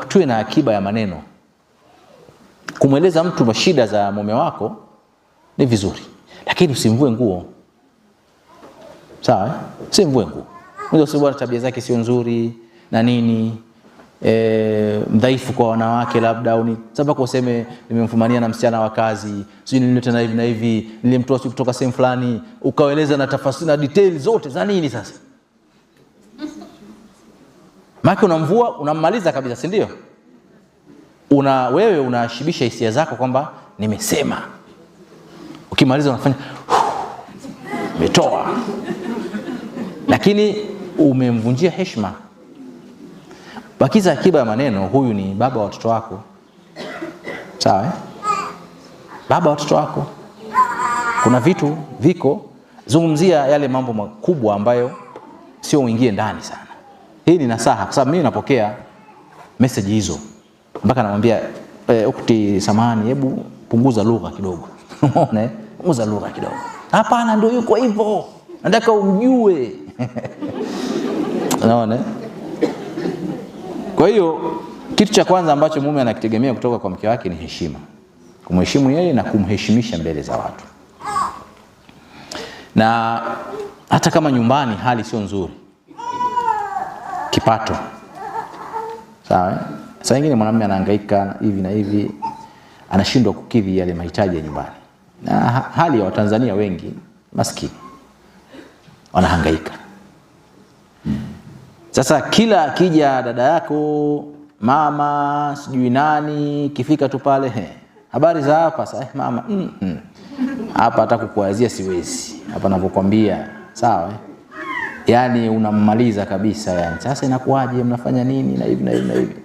tuwe na akiba ya maneno. Kumweleza mtu mashida za mume wako ni vizuri, lakini usimvue nguo. Sawa? Usimvue nguo. Unaweza kusema tabia zake sio nzuri na nini, mdhaifu kwa wanawake labda, au ni sababu useme nimemfumania na msichana wa kazi, sio nilileta na hivi na hivi, nilimtoa kutoka sehemu fulani, ukaeleza na tafasiri na details zote za nini sasa? Maki unamvua, unammaliza kabisa, si ndio? Wewe unashibisha hisia zako kwamba nimesema. Ukimaliza unafanya umetoa. Lakini umemvunjia heshima. Bakiza akiba ya maneno. Huyu ni baba wa watoto wako. Sawa? Baba wa watoto wako. Kuna vitu viko, zungumzia yale mambo makubwa ambayo sio uingie ndani sana. Hii ni nasaha kwa sababu mimi napokea message hizo. Mpaka namwambia ukti samani, hebu punguza lugha kidogo. Umeona? Punguza lugha kidogo. Hapana, ndio yuko hivyo. Nataka umjue. Unaona? Kwa hiyo kitu cha kwanza ambacho mume anakitegemea kutoka kwa mke wake ni heshima. Kumheshimu yeye na kumheshimisha mbele za watu. Na hata kama nyumbani hali sio nzuri, kipato. Sawa? Saa nyingine mwanamume anahangaika hivi na hivi, anashindwa kukidhi yale mahitaji ya nyumbani. Na hali ya Watanzania wengi maskini wanahangaika. Sasa kila akija dada yako, mama, sijui nani, kifika tu pale, habari za hapa sasa, mama, hapa hata kukuazia siwezi. Hapa ninapokuambia, sawa? Yaani unammaliza kabisa yani. Sasa inakuaje, mnafanya nini na hivi na hivi na hivi.